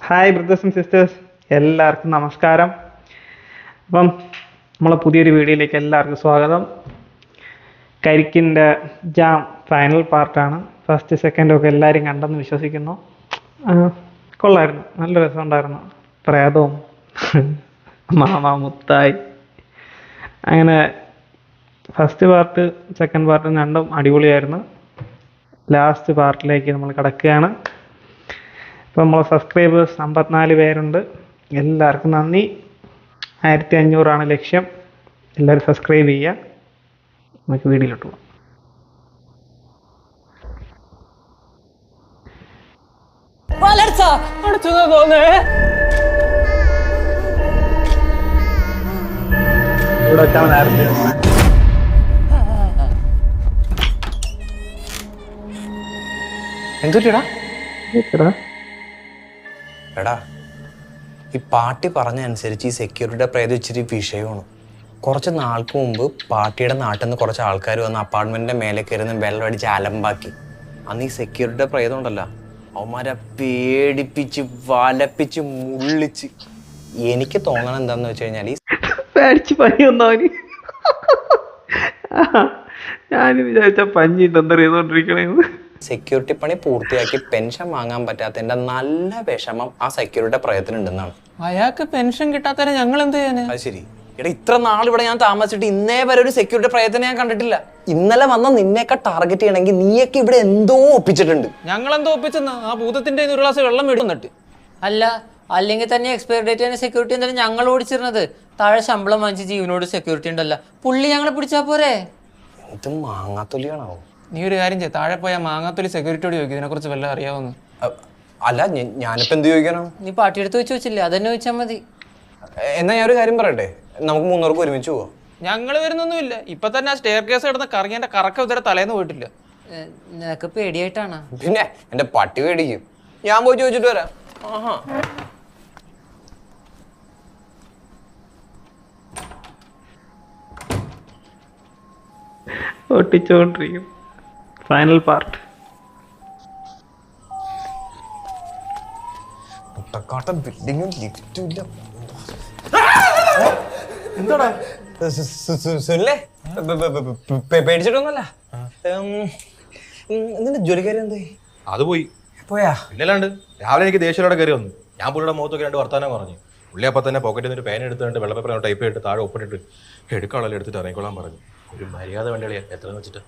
Hi brothers and sisters, എല്ലാവർക്കും നമസ്കാരം. അപ്പം നമ്മളെ പുതിയൊരു വീഡിയോയിലേക്ക് എല്ലാവർക്കും സ്വാഗതം. കരിക്കിൻ്റെ ജാം ഫൈനൽ പാർട്ടാണ്. ഫസ്റ്റ് സെക്കൻഡും ഒക്കെ എല്ലാവരും കണ്ടെന്ന് വിശ്വസിക്കുന്നു. കൊള്ളായിരുന്നു, നല്ല രസമുണ്ടായിരുന്നു. പ്രേതവും മാമ മുത്തായി അങ്ങനെ ഫസ്റ്റ് പാർട്ട് സെക്കൻഡ് പാർട്ടും രണ്ടും അടിപൊളിയായിരുന്നു. ലാസ്റ്റ് പാർട്ടിലേക്ക് നമ്മൾ കിടക്കുകയാണ്. ഇപ്പോൾ നമ്മളെ സബ്സ്ക്രൈബേഴ്സ് 54 പേരുണ്ട്. എല്ലാവർക്കും നന്ദി. 1500 ലക്ഷ്യം. എല്ലാവരും സബ്സ്ക്രൈബ് ചെയ്യുക. നമുക്ക് വീഡിയോയിലോട്ട് പോകാം. ഇവിടെ വെച്ചാൽ നേരത്തെ എന്തുടാ എടാ, ഈ പാർട്ടി പറഞ്ഞ അനുസരിച്ച് ഈ സെക്യൂരിറ്റിയുടെ പ്രേതം ഇച്ചിരി വിഷയമാണ്. കുറച്ച് നാൾക്ക് മുമ്പ് പാർട്ടിയുടെ നാട്ടിൽ നിന്ന് കുറച്ച് ആൾക്കാർ വന്ന് അപ്പാർട്ട്മെന്റിന്റെ മേലെ കയറുന്ന വെള്ളമടിച്ച് അലമ്പാക്കി. അന്ന് ഈ സെക്യൂരിറ്റിയുടെ പ്രേതം ഉണ്ടല്ലോ, അവന്മാരെ പേടിപ്പിച്ച് വലപ്പിച്ച് മുള്ളിച്ച്. എനിക്ക് തോന്നണം എന്താന്ന് വെച്ച് കഴിഞ്ഞാൽ ഈ പേടിച്ച് പനി വന്നവന് ഞാനും വിചാരിച്ച പഞ്ഞി എന്താ ചെയ്തോണ്ടിരിക്കണേന്ന്. സെക്യൂരിറ്റി പണി പൂർത്തിയാക്കി പെൻഷൻ വാങ്ങാൻ പറ്റാത്തതിന്റെ നല്ല വിഷമം ആ സെക്യൂരിറ്റിയുടെ പ്രയത്നമുണ്ടെന്നാണ്. അയാൾക്ക് പെൻഷൻ കിട്ടാത്തവരെ ഞങ്ങൾ എന്ത് ചെയ്യാന്? അത് ശരി. എടാ, ഇത്ര നാൾ ഇവിടെ ഞാൻ താമസിച്ചിട്ട് ഇന്നേ വരെ ഒരു സെക്യൂരിറ്റി പ്രയത്നം ഞാൻ കണ്ടിട്ടില്ല. ഇന്നലെ വന്ന നിന്നെയൊക്കെ ടാർഗറ്റ് ചെയ്യണമെങ്കിൽ നീയൊക്കെ ഇവിടെ എന്തോ ഒപ്പിച്ചിട്ടുണ്ട്. ഞങ്ങൾ എന്തോ ഒപ്പിച്ചെന്ന് ആ ഭൂതത്തിന്റെ ഒരു ഗ്ലാസ് വെള്ളം വീടുന്നിട്ട്. അല്ല, അല്ലെങ്കിൽ തന്നെ എക്സ്പയർ ഡേറ്റ് തന്നെ സെക്യൂരിറ്റി എന്തായാലും ഞങ്ങൾ ഓടിച്ചിരുന്നത്. താഴെ ശമ്പളം വാങ്ങിച്ച് ജീവനോട് സെക്യൂരിറ്റി ഉണ്ടല്ല, പുള്ളി ഞങ്ങളെ പിടിച്ചാ പോരെ. ഇത് മാങ്ങാത്തൊലിയാണോ? നീ ഒരു കാര്യം ചെയ്യ, താഴെ പോയാൽ മാങ്ങാത്തൊലി സെക്യൂരിറ്റിയോട് ചോദിക്കും ഇതിനെ കുറിച്ച് വല്ല അറിയാവുന്ന. അല്ല, ഞാനിപ്പോ എന്ത് ചോദിക്കാനാണ്? നീ പാട്ടിയെടുത്ത് വെച്ച് വെച്ചില്ലേ, അതന്നെ ചോദിച്ചാൽ മതി. എന്നാ ഞാൻ ഒരു കാര്യം പറയട്ടെ, നമുക്ക് 300 ഒരുമിച്ച് പോവാം. ഞങ്ങൾ വരുന്നൊന്നുമില്ല. ഇപ്പൊ തന്നെ ആ സ്റ്റെയർ കേസ് കിടന്ന് കറങ്ങിന്റെ കറക്കം ഇതുവരെ തലേന്ന് പോയിട്ടില്ല. നിനക്ക് പേടിയായിട്ടാണ്? പിന്നെ എന്റെ പട്ടി പേടിക്കും. ഞാൻ പോയി ചോദിച്ചിട്ട് വരാം. ആഹാ, ഒട്ടിച്ചോണ്ടിരിക്കും. Final part. മുട്ടക്കാട്ട ബിൽഡിങ്ങും ലിഫ്റ്റും ഇല്ല. എന്താടാ സുനിലേ, പേടിച്ചിട്ടൊന്നുമല്ല. നിന്റെ ജോലിക്കാരി എന്തേ? അത് പോയി പോയാ? ഇല്ലല്ലാണ്ട് രാവിലെ എനിക്ക് ദേഷ്യത്തോടെ കയറി വന്നു. ഞാൻ പുള്ളിയുടെ മുഖത്തൊക്കെ 2 വർത്താനം പറഞ്ഞു. പുള്ളി അപ്പം തന്നെ പോക്കറ്റിൽ നിന്ന് ഒരു പേന എടുത്തിട്ട് വെള്ളപ്പേപ്പർ ടൈപ്പ് ചെയ്തിട്ട് താഴെ ഒപ്പിട്ടിട്ട് എടുക്കാളെല്ലാം എടുത്തിട്ട് ഇറങ്ങിക്കൊള്ളാൻ പറഞ്ഞു. ഒരു മര്യാദ വേണ്ടിയാ എത്ര വെച്ചിട്ട്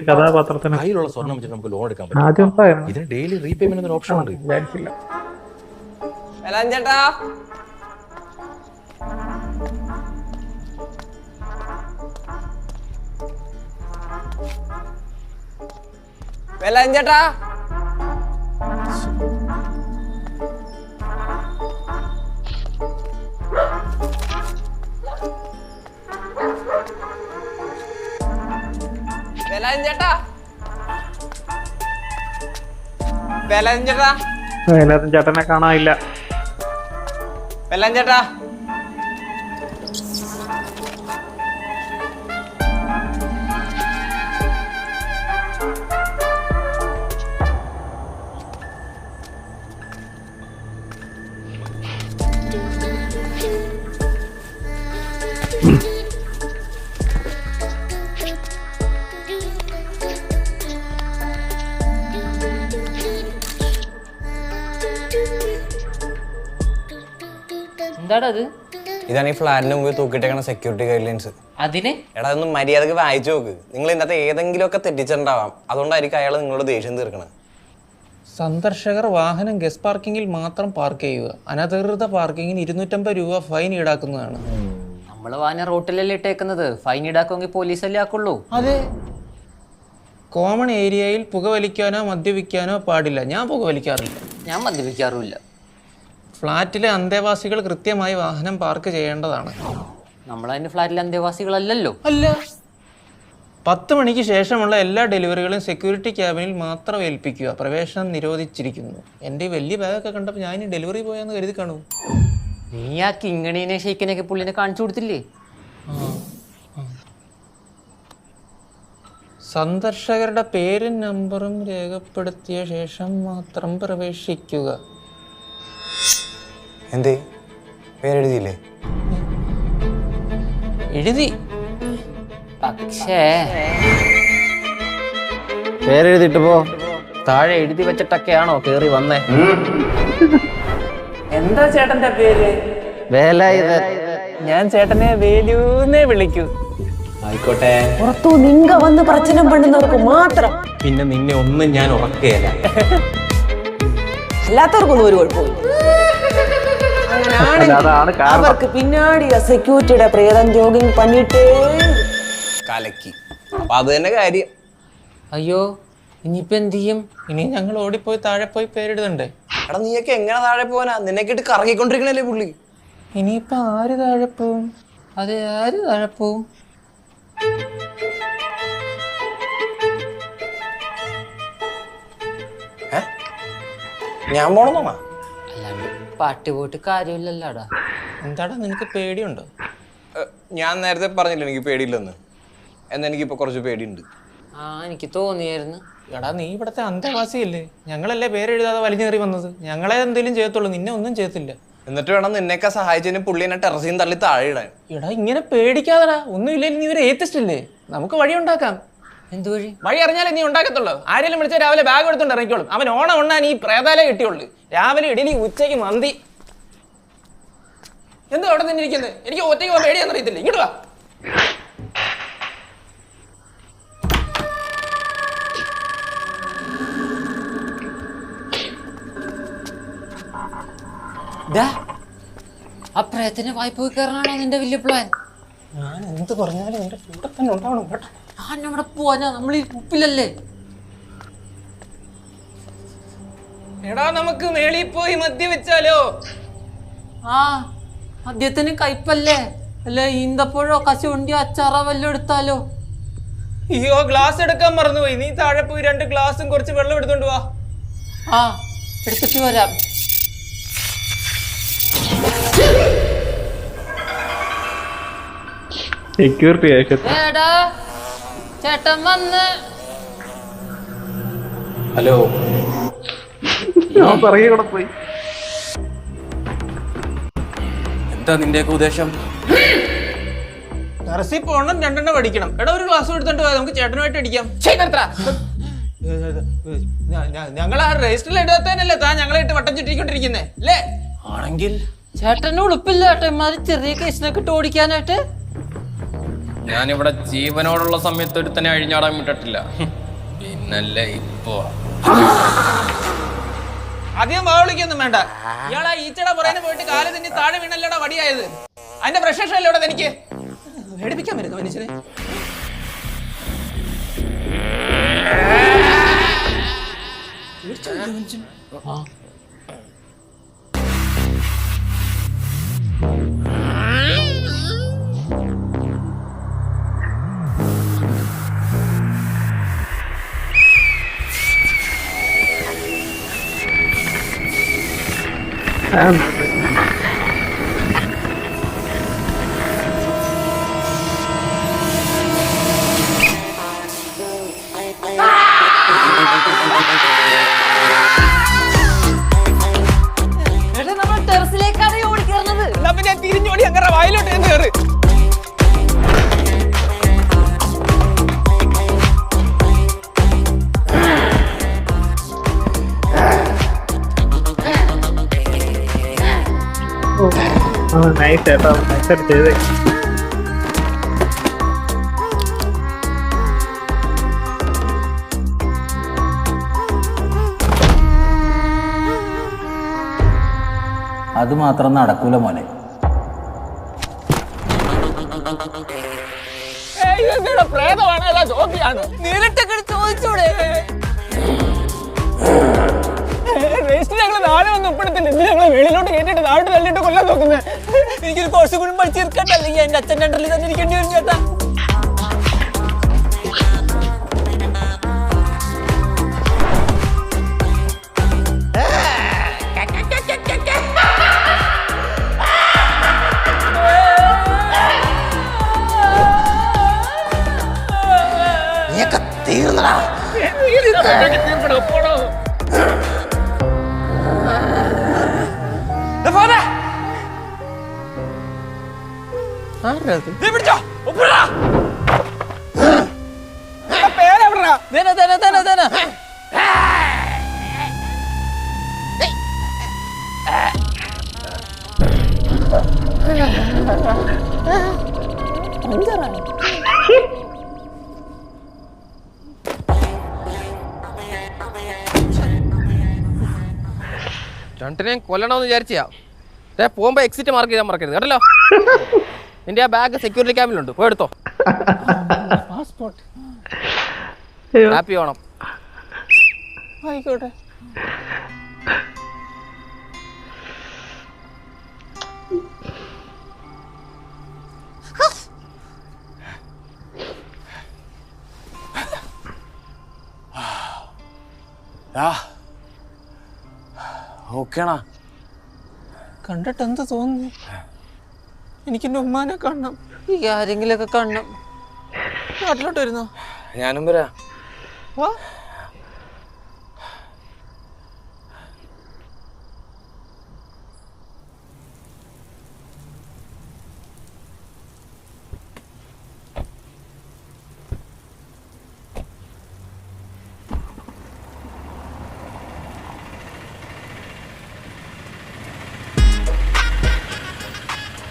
കഥാപാത്രത്തിന് കയ്യിലുള്ള സ്വർണ്ണം വെച്ചിട്ട് നമുക്ക് ലോൺ എടുക്കാൻ പറ്റും. ഇതിന് ഡെയിലി റീപേയ്മെന്റ് ഓപ്ഷൻ ഉണ്ട്. ചേട്ടാ, ചേട്ടാ, ചേട്ടാ, ചേട്ടാ, എല്ലാത്തും ചേട്ടനെ കാണാനില്ല. ചേട്ടാ, എന്താടാ അത്? ഇതാണ് ഈ ഫ്ലാറ്റിന് മുമ്പ് തൂക്കിട്ടേക്കണ സെക്യൂരിറ്റി ഗൈഡ് ലൈൻസ്. അതിന് എടാ, ഒന്ന് മര്യാദക്ക് വായിച്ചു നോക്ക്. നിങ്ങൾ ഇന്നത്തെ ഏതെങ്കിലും ഒക്കെ തെറ്റിച്ചിട്ടുണ്ടാവാം. അതുകൊണ്ടായിരിക്കും അയാൾ നിങ്ങളോട് ദേഷ്യം തീർക്കണത്. സന്ദർശകർ വാഹനം ഗസ്റ്റ് പാർക്കിങ്ങിൽ മാത്രം പാർക്ക് ചെയ്യുക. അനധികൃത പാർക്കിങ്ങിന് 250 രൂപ ഫൈൻ ഈടാക്കുന്നതാണ്. നമ്മള് വാഹനം റോട്ടിലല്ലേ ഇട്ടേക്കുന്നത്, ഫൈൻ ഈടാക്കുമെങ്കിൽ പോലീസല്ലേ ആക്കുള്ളൂ. അതെ, കോമൺ ഏരിയയിൽ പുകവലിക്കാനോ മദ്യപിക്കാനോ പാടില്ല. ഞാൻ പുകവലിക്കാറില്ല. ഞാൻ മദ്യപിക്കാറുമില്ല. ഫ്ലാറ്റിലെ അന്തേവാസികൾ കൃത്യമായി വാഹനം പാർക്ക് ചെയ്യേണ്ടതാണ്. നമ്മളതിന്റെ ഫ്ലാറ്റിലെ അന്തേവാസികളല്ലല്ലോ. അല്ല, 10 മണിക്ക് ശേഷമുള്ള എല്ലാ ഡെലിവറികളും സെക്യൂരിറ്റി ക്യാബിനിൽ മാത്രം ഏൽപ്പിക്കുക. പ്രവേശനം നിരോധിച്ചിരിക്കുന്നു. എൻ്റെ വലിയ ബാഗൊക്കെ കണ്ടപ്പോൾ ഞാൻ ഡെലിവറി പോയാന്ന് കരുതി കാണൂ. നീ ആ കിങ്ങണീനെ ഷെയ്ക്കിനെയൊക്കെ പുള്ളിനെ കാണിച്ചു കൊടുത്തില്ലേ? സന്ദർശകരുടെ പേരും നമ്പറും രേഖപ്പെടുത്തിയ ശേഷം മാത്രം പ്രവേശിക്കുക. എന്തേ പേരെഴുതിയില്ലേ? എഴുതി, പക്ഷേ പേരെഴുതിട്ട് പോ. താഴെ എഴുതി വെച്ചിട്ടൊക്കെയാണോ കേറി വന്നേ? എന്താ ചേട്ടന്റെ പേര്? വേലായുധൻ. ഞാൻ ചേട്ടനെ വേലൂന്നേ വിളിക്കൂ. ആയിക്കോട്ടെ. പുറത്തു നിങ്ക വന്ന് പ്രശ്നം പണ്ടുന്നവർക്ക് മാത്രം, പിന്നെ നിന്നെ ഒന്നും ഞാൻ ഉറക്കുകയല്ല. അല്ലാത്തവർക്കൊന്നും ഒരു കുഴപ്പമില്ല. അവർക്ക് പിന്നാടി സെക്യൂരിറ്റിയുടെ പ്രേതം ജോഗിങ് പണിയിട്ടേ കലക്കി. അപ്പൊ അത് തന്നെ കാര്യം. അയ്യോ ഇനിയിപ്പോ എന്ത് ചെയ്യും? ഇനി ഞങ്ങൾ ഓടിപ്പോയി താഴെ പോയി പേരെഴുതണ്ടേ? എടാ നീയൊക്കെ എങ്ങനെ താഴെ പോവാനാ? നിന്നെക്കെ ഇട്ട് കറങ്ങിക്കൊണ്ടിരിക്കണല്ലേ പുള്ളി. ഇനിയിപ്പൊ ആര് താഴെ പോവും? അത് ആര് താഴെ പോവും? ഞാൻ പോണെന്നാ? അല്ലാണ്ട് പാട്ടി പോയിട്ട് കാര്യമില്ലല്ലോടാ. എന്താടാ നിനക്ക് പേടിയുണ്ടോ? ഞാൻ നേരത്തെ പറഞ്ഞില്ല എനിക്ക് പേടിയില്ലെന്ന്. എന്നാ എനിക്കിപ്പോ കുറച്ച് പേടിയുണ്ട്. ആ എനിക്ക് തോന്നിയായിരുന്നു. എടാ നീ ഇവിടത്തെ അന്തേവാസിയല്ലേ? ഞങ്ങളല്ലേ പേരെഴുതാതെ വലിഞ്ഞേറി വന്നത്. ഞങ്ങളെ എന്തെങ്കിലും ചെയ്യത്തുള്ളൂ, നിന്നെ ഒന്നും ചെയ്യത്തില്ല. എന്നിട്ട് വേണം നിന്നെയൊക്കെ സഹായിച്ചതിന് പുള്ളി എന്നെ ടെറസിൽ തള്ളി താഴെ ഇടാൻ. എടാ ഇങ്ങനെ പേടിക്കാതെടാ. ഒന്നും ഇല്ലെങ്കിൽ നീ ഒരു ഏത്തിസ്റ്റ് അല്ലേ? നമുക്ക് വഴി ഉണ്ടാക്കാം. എന്ത് വഴി? വഴി അറിഞ്ഞാലേ നീ ഉണ്ടാക്കത്തുള്ളൂ. ആരെങ്കിലും വിളിച്ചാൽ രാവിലെ ബാഗ് എടുത്തോണ്ട് ഇറങ്ങിക്കോളും. അവൻ ഓണം ഉണ്ണാൻ ഈ പ്രേതാലേ കിട്ടിയുള്ളൂ. രാവിലെ ഇഡലി, ഉച്ചയ്ക്ക് മന്തി. എന്താ അവിടെ തന്നെ ഇരിക്കുന്നത്? എനിക്ക് ഒറ്റയ്ക്ക് പോകാൻ പേടിയാന്ന് അറിയത്തില്ല. ഇങ്ങോട്ട് വാ. ആ പ്രേതത്തിന് വായ്പ പോയി കയറാനാണോ നിന്റെ വലിയ പ്ലാൻ? ഞാൻ എന്ത് പറഞ്ഞാലും എന്റെ കൂടെ തന്നെ ഉണ്ടാവണം കേട്ടോ. ഞാൻ അവിടെ പോവാനാ, നമ്മൾ ഈ ഉപ്പിലല്ലേ. എടാ നമുക്ക് മേളിൽ പോയി മദ്യവെച്ചാലോ? ആ മദ്യത്തിന് കയ്പല്ലേ? അല്ലെ ഈന്തപ്പഴോ കശുവണ്ടിയോ അച്ചാറോ വല്ലതും എടുത്താലോ? അയ്യോ ഗ്ലാസ് എടുക്കാൻ മറന്നുപോയി. നീ താഴെ പോയി 2 ഗ്ലാസും കുറച്ച് വെള്ളം എടുത്തോണ്ട് വാ. ആ എടുത്തിട്ട് വരാം. സെക്യൂരിറ്റി ഏടാ ചേട്ടൻ വന്ന്. ഹലോ. ഞാൻ പറയ കൂടെ പോയി. എന്താ നിന്റെയൊക്കെ ഉദ്ദേശം? ടെറസിൽ പോകണം, 2 പഠിക്കണം. എടാ ഒരു ഗ്ലാസ് എടുത്തോണ്ട് പോയാൽ നമുക്ക് ചേട്ടനുമായിട്ട് അടിക്കാം. ഞങ്ങൾ ആ രജിസ്റ്ററിൽ എഴുതാത്തതിനല്ലേ താൻ ഞങ്ങളെ ഇട്ട് വട്ടം ചുറ്റിക്കൊണ്ടിരിക്കുന്നേ അല്ലേ? ആണെങ്കിൽ ചേട്ടന് ഉളുപ്പില്ല കേട്ടോ ഇമാതിരി ചെറിയ കേസിനൊക്കെ ഇട്ട് ഓടിക്കാനായിട്ട്. ഞാനിവിടെ ജീവനോടുള്ള സമയത്ത് ഒരുത്തനെ അഴിഞ്ഞാടാൻ വിട്ടിട്ടില്ല. പിന്നല്ലേ ഇപ്പോ അധികം വാവിളിക്കൊന്നും വേണ്ട. ഇയാളാ ഈച്ചട പുറേന്ന് പോയിട്ട് കാല് തന്നെ താഴെ വീണല്ലോടാ വടിയായത്. അതിന്റെ പ്രശേഷം അല്ലേ ഇവിടെ എനിക്ക് പേടിപ്പിക്കാൻ വരുന്നു മനുഷ്യനെ. നമ്മൾ ടെറസിലേക്കാണ് ഓടിക്കയറുന്നത്. ഞാൻ തിരിഞ്ഞോടി അങ്ങനെ വായിലോട്ട് എന്ന് കയറി. നൈസ് ചേട്ടാ, നൈസായിട്ട് ചെയ്തേ. അത് മാത്രം നടക്കൂല മോനെ. പ്രേതമാണ് അതാ ജോബിയാണ്. നേരിട്ടൊക്കെ ചോദിച്ചൂടെ? രജിസ്റ്റർ ഞങ്ങൾ താഴെ ഒന്നും ഉൾപ്പെടുത്തില്ല. ഇന്ന് ഞങ്ങൾ വെളിയിലോട്ട് കയറ്റിട്ട് താഴെ തള്ളിട്ട് കൊല്ലാൻ നോക്കുന്നത്. എനിക്കൊരു കോഴ്സ് കൂടി പഠിച്ചെടുക്കട്ടെ, അല്ലെങ്കിൽ എന്റെ അച്ഛൻ്റെ അണ്ടറിൽ തന്നെ ഇരിക്കേണ്ടി വരും ചേട്ടാ. പറഞ്ഞത് രണ്ടിനെ കൊല്ലണമെന്ന് വിചാരിച്ചാ പോകുമ്പോ എക്സിറ്റ് മാർക്ക് ചെയ്താൽ മറക്കരുത് കേട്ടല്ലോ. നിന്റെ ആ ബാഗ് സെക്യൂരിറ്റി ക്യാബിലുണ്ട്, പോയി എടുത്തോ. Passport happy Onam. ആയിക്കോട്ടെ. ഓക്കേണാ? കണ്ടിട്ട് എന്ത് തോന്നുന്നു? എനിക്കെന്റെ ഉമ്മാനെ കാണണം. ഈ ആരെങ്കിലൊക്കെ കാണണം. നാട്ടിലോട്ട് വരുന്നോ? ഞാനും വരാം. വാ.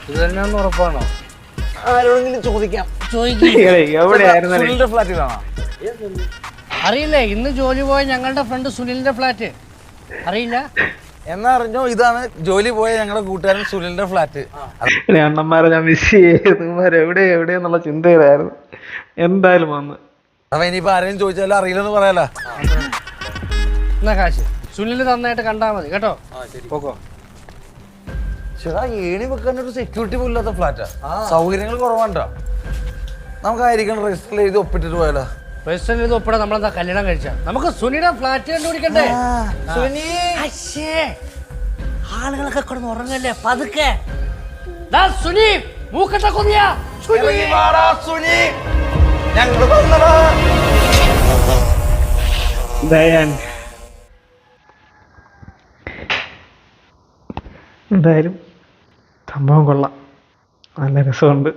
ഇത് തന്നെയാണെന്ന് ഉറപ്പാണോ? ആരോടെങ്കിലും ചോദിക്കാം. എവിടെയായിരുന്നു സുനിലിന്റെ ഫ്ലാറ്റിലാണോ? അറിയില്ലേ, ഇന്ന് ജോലി പോയ ഞങ്ങളുടെ ഫ്രണ്ട് സുനിലിന്റെ ഫ്ലാറ്റ് അറിയില്ല. എന്നാ അറിഞ്ഞോ, ഇതാണ് ജോലി പോയ ഞങ്ങളുടെ കൂട്ടുകാരൻ സുനിലിന്റെ ഫ്ലാറ്റ്. അണ്ണന്മാരെ ഞാൻ മിസ് ചെയ്ത് എവിടെയെന്നുള്ള ചിന്തയിലായിരുന്നു. എന്തായാലും വന്ന് അപ്പൊ ഇനിയിപ്പോ ആരെയും ചോദിച്ചാലും അറിയില്ലെന്ന് പറയാലോ. എന്നാ കാശ് സുനിൽ നന്നായിട്ട് കണ്ടാ മതി കേട്ടോ. പോക്കോ. ചേട്ടാ, ഏണി വെക്കാൻ ഒരു സെക്യൂരിറ്റി പോലും ഇല്ലാത്ത ഫ്ലാറ്റാ. സൗകര്യങ്ങൾ കുറവാണ്ടോ? നമുക്കായിരിക്കണം രജിസ്റ്ററിൽ എഴുതി ഒപ്പിട്ടിട്ട് പോയാലോ? രജിസ്റ്ററിൽ ഇത് ഒപ്പിടാൻ നമ്മളെന്താ കല്യാണം കഴിച്ചാ? നമുക്ക് സുനിയുടെ ഫ്ലാറ്റ് കണ്ടുപിടിക്കണ്ടേ? അശ്ശേ, ആളുകളൊക്കെ കിടന്ന് ഉറങ്ങല്ലേ, പതുക്കെ. ദാ സുനി, മൂക്കട്ട കൊതിയ എന്തായാലും സംഭവം കൊള്ളാം, നല്ല രസമുണ്ട്.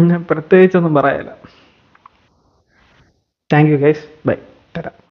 ഞാൻ പ്രത്യേകിച്ചൊന്നും പറയാനില്ല. താങ്ക് യു ഗൈസ്, ബൈ, തരാം.